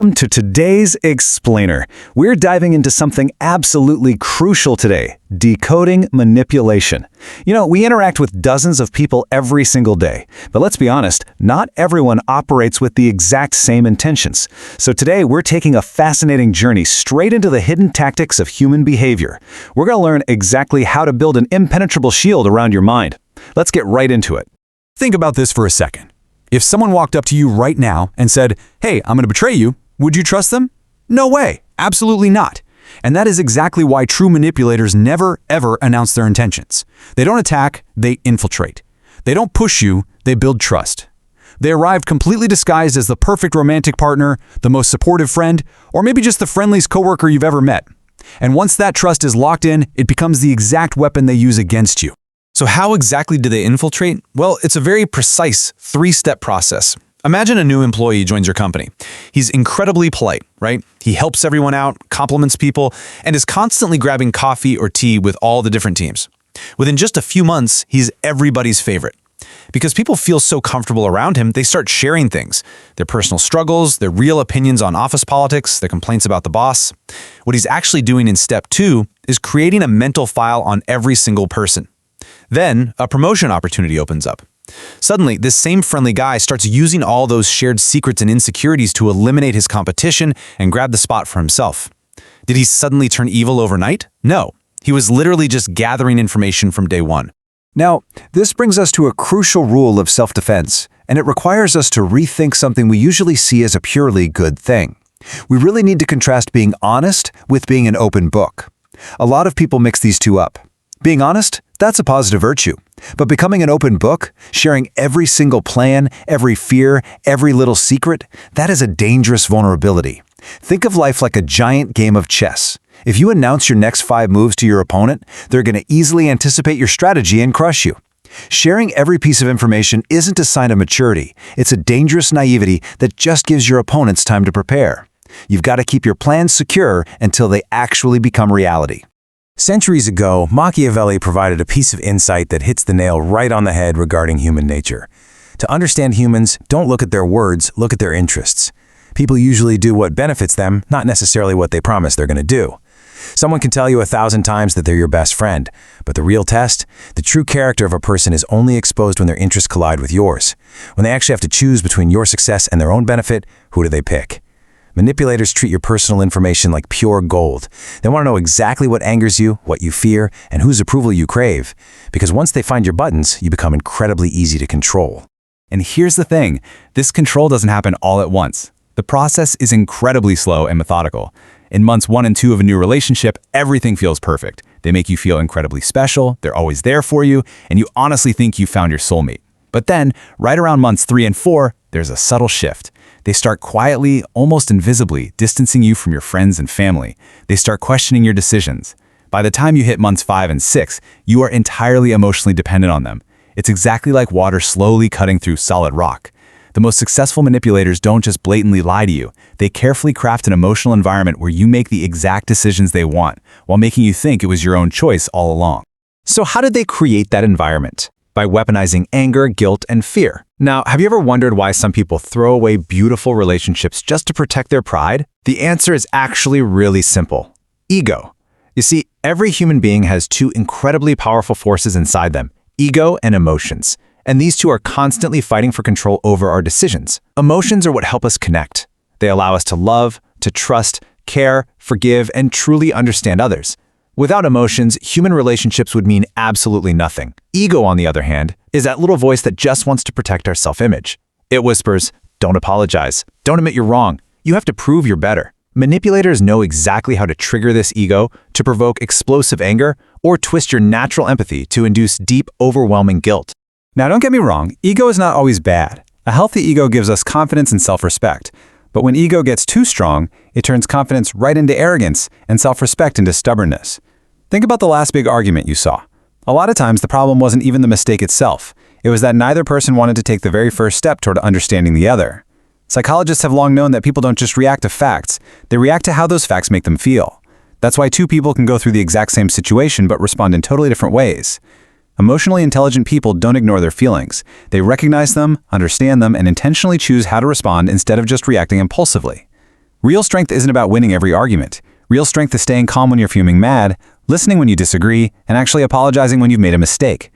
Welcome to today's Explainer. We're diving into something absolutely crucial today, decoding manipulation. You know, we interact with dozens of people every single day, but let's be honest, not everyone operates with the exact same intentions. So today we're taking a fascinating journey straight into the hidden tactics of human behavior. We're going to learn exactly how to build an impenetrable shield around your mind. Let's get right into it. Think about this for a second. If someone walked up to you right now and said, "Hey, I'm going to betray you," would you trust them? No way. Absolutely not. And that is exactly why true manipulators never, ever announce their intentions. They don't attack, they infiltrate. They don't push you, they build trust. They arrive completely disguised as the perfect romantic partner, the most supportive friend, or maybe just the friendliest coworker you've ever met. And once that trust is locked in, it becomes the exact weapon they use against you. So how exactly do they infiltrate? Well, it's a very precise three-step process. Imagine a new employee joins your company. He's incredibly polite, right? He helps everyone out, compliments people, and is constantly grabbing coffee or tea with all the different teams. Within just a few months, he's everybody's favorite. Because people feel so comfortable around him, they start sharing things. Their personal struggles, their real opinions on office politics, their complaints about the boss. What he's actually doing in step 2 is creating a mental file on every single person. Then, a promotion opportunity opens up. Suddenly, this same friendly guy starts using all those shared secrets and insecurities to eliminate his competition and grab the spot for himself. Did he suddenly turn evil overnight? No. He was literally just gathering information from day one. Now, this brings us to a crucial rule of self-defense, and it requires us to rethink something we usually see as a purely good thing. We really need to contrast being honest with being an open book. A lot of people mix these two up. Being honest, that's a positive virtue. But becoming an open book, sharing every single plan, every fear, every little secret, that is a dangerous vulnerability. Think of life like a giant game of chess. If you announce your next 5 moves to your opponent, they're going to easily anticipate your strategy and crush you. Sharing every piece of information isn't a sign of maturity. It's a dangerous naivety that just gives your opponents time to prepare. You've got to keep your plans secure until they actually become reality. Centuries ago, Machiavelli provided a piece of insight that hits the nail right on the head regarding human nature. To understand humans, don't look at their words, look at their interests. People usually do what benefits them, not necessarily what they promise they're going to do. Someone can tell you 1,000 times that they're your best friend, but the real test, the true character of a person is only exposed when their interests collide with yours. When they actually have to choose between your success and their own benefit, who do they pick? Manipulators treat your personal information like pure gold. They want to know exactly what angers you, what you fear, and whose approval you crave. Because once they find your buttons, you become incredibly easy to control. And here's the thing, this control doesn't happen all at once. The process is incredibly slow and methodical. In months 1 and 2 of a new relationship, everything feels perfect. They make you feel incredibly special, they're always there for you, and you honestly think you found your soulmate. But then, right around months 3 and 4, there's a subtle shift. They start quietly, almost invisibly, distancing you from your friends and family. They start questioning your decisions. By the time you hit months 5 and 6, you are entirely emotionally dependent on them. It's exactly like water slowly cutting through solid rock. The most successful manipulators don't just blatantly lie to you. They carefully craft an emotional environment where you make the exact decisions they want, while making you think it was your own choice all along. So how did they create that environment? By weaponizing anger, guilt, and fear. Now, have you ever wondered why some people throw away beautiful relationships just to protect their pride? The answer is actually really simple. Ego. You see, every human being has 2 incredibly powerful forces inside them, ego and emotions. And these 2 are constantly fighting for control over our decisions. Emotions are what help us connect. They allow us to love, to trust, care, forgive, and truly understand others. Without emotions, human relationships would mean absolutely nothing. Ego, on the other hand, is that little voice that just wants to protect our self-image. It whispers, "Don't apologize. Don't admit you're wrong. You have to prove you're better." Manipulators know exactly how to trigger this ego, to provoke explosive anger, or twist your natural empathy to induce deep, overwhelming guilt. Now, don't get me wrong, ego is not always bad. A healthy ego gives us confidence and self-respect. But when ego gets too strong, it turns confidence right into arrogance and self-respect into stubbornness. Think about the last big argument you saw. A lot of times, the problem wasn't even the mistake itself. It was that neither person wanted to take the very first step toward understanding the other. Psychologists have long known that people don't just react to facts, they react to how those facts make them feel. That's why 2 people can go through the exact same situation but respond in totally different ways. Emotionally intelligent people don't ignore their feelings. They recognize them, understand them, and intentionally choose how to respond instead of just reacting impulsively. Real strength isn't about winning every argument. Real strength is staying calm when you're fuming mad, listening when you disagree, and actually apologizing when you've made a mistake.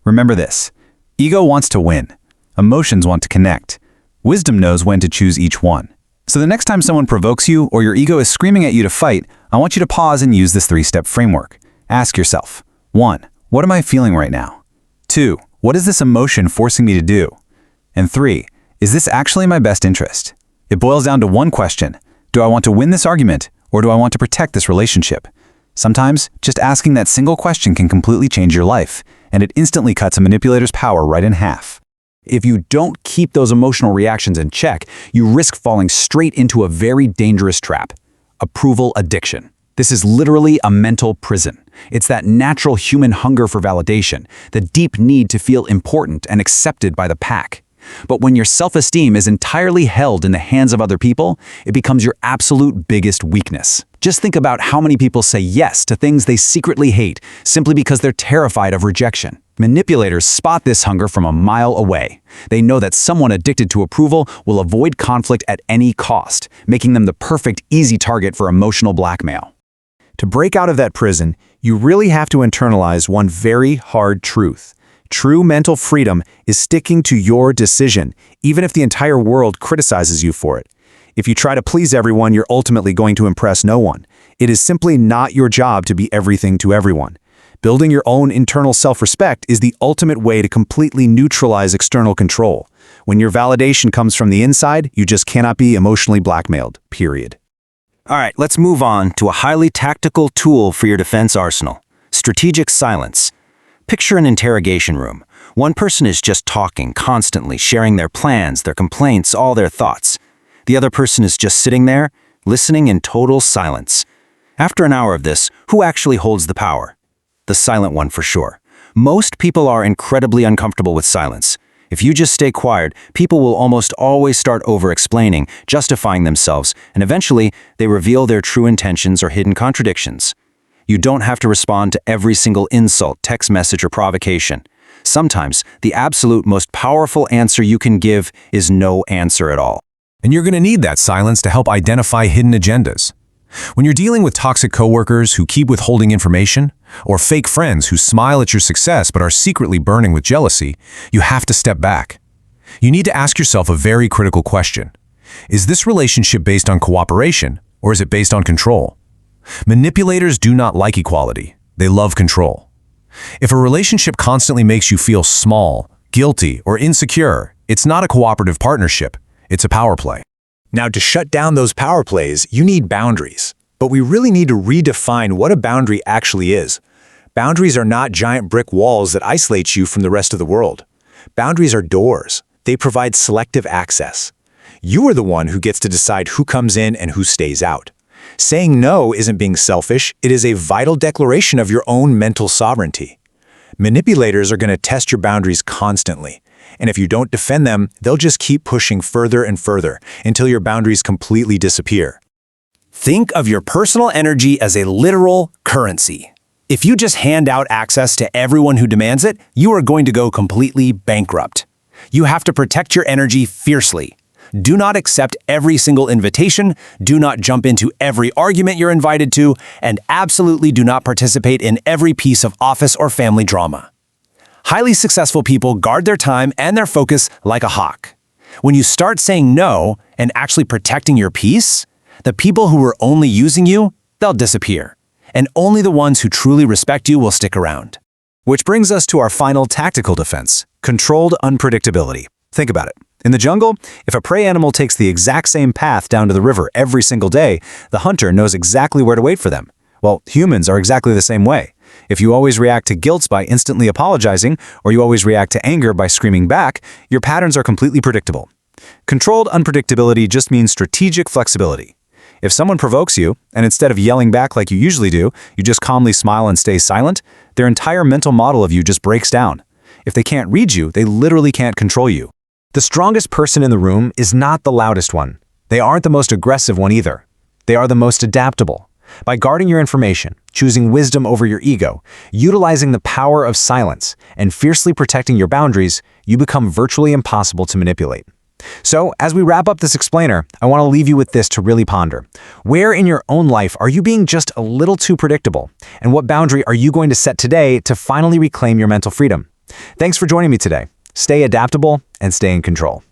Remember this: ego wants to win. Emotions want to connect. Wisdom knows when to choose each one. So the next time someone provokes you or your ego is screaming at you to fight, I want you to pause and use this 3-step framework. Ask yourself: 1. What am I feeling right now? 2. What is this emotion forcing me to do? And 3. Is this actually in my best interest? It boils down to one question: do I want to win this argument, or do I want to protect this relationship? Sometimes, just asking that single question can completely change your life, and it instantly cuts a manipulator's power right in half. If you don't keep those emotional reactions in check, you risk falling straight into a very dangerous trap: approval addiction. This is literally a mental prison. It's that natural human hunger for validation, the deep need to feel important and accepted by the pack. But when your self-esteem is entirely held in the hands of other people, it becomes your absolute biggest weakness. Just think about how many people say yes to things they secretly hate simply because they're terrified of rejection. Manipulators spot this hunger from a mile away. They know that someone addicted to approval will avoid conflict at any cost, making them the perfect, easy target for emotional blackmail. To break out of that prison, you really have to internalize one very hard truth. True mental freedom is sticking to your decision, even if the entire world criticizes you for it. If you try to please everyone, you're ultimately going to impress no one. It is simply not your job to be everything to everyone. Building your own internal self-respect is the ultimate way to completely neutralize external control. When your validation comes from the inside, you just cannot be emotionally blackmailed, period. All right, let's move on to a highly tactical tool for your defense arsenal: strategic silence. Picture an interrogation room. One person is just talking constantly, sharing their plans, their complaints, all their thoughts. The other person is just sitting there, listening in total silence. After an hour of this, who actually holds the power? The silent one, for sure. Most people are incredibly uncomfortable with silence. If you just stay quiet, people will almost always start over-explaining, justifying themselves, and eventually they reveal their true intentions or hidden contradictions. You don't have to respond to every single insult, text message, or provocation. Sometimes, the absolute most powerful answer you can give is no answer at all. And you're going to need that silence to help identify hidden agendas. When you're dealing with toxic coworkers who keep withholding information, or fake friends who smile at your success but are secretly burning with jealousy, you have to step back. You need to ask yourself a very critical question. Is this relationship based on cooperation, or is it based on control? Manipulators do not like equality. They love control. If a relationship constantly makes you feel small, guilty, or insecure, it's not a cooperative partnership. It's a power play. Now, to shut down those power plays, you need boundaries. But we really need to redefine what a boundary actually is. Boundaries are not giant brick walls that isolate you from the rest of the world. Boundaries are doors. They provide selective access. You are the one who gets to decide who comes in and who stays out. Saying no isn't being selfish, it is a vital declaration of your own mental sovereignty. Manipulators are going to test your boundaries constantly, and if you don't defend them, they'll just keep pushing further and further until your boundaries completely disappear. Think of your personal energy as a literal currency. If you just hand out access to everyone who demands it, you are going to go completely bankrupt. You have to protect your energy fiercely. Do not accept every single invitation, do not jump into every argument you're invited to, and absolutely do not participate in every piece of office or family drama. Highly successful people guard their time and their focus like a hawk. When you start saying no and actually protecting your peace, the people who were only using you, they'll disappear. And only the ones who truly respect you will stick around. Which brings us to our final tactical defense: controlled unpredictability. Think about it. In the jungle, if a prey animal takes the exact same path down to the river every single day, the hunter knows exactly where to wait for them. Well, humans are exactly the same way. If you always react to guilt by instantly apologizing, or you always react to anger by screaming back, your patterns are completely predictable. Controlled unpredictability just means strategic flexibility. If someone provokes you, and instead of yelling back like you usually do, you just calmly smile and stay silent, their entire mental model of you just breaks down. If they can't read you, they literally can't control you. The strongest person in the room is not the loudest one. They aren't the most aggressive one either. They are the most adaptable. By guarding your information, choosing wisdom over your ego, utilizing the power of silence, and fiercely protecting your boundaries, you become virtually impossible to manipulate. So, as we wrap up this explainer, I want to leave you with this to really ponder. Where in your own life are you being just a little too predictable? And what boundary are you going to set today to finally reclaim your mental freedom? Thanks for joining me today. Stay adaptable and stay in control.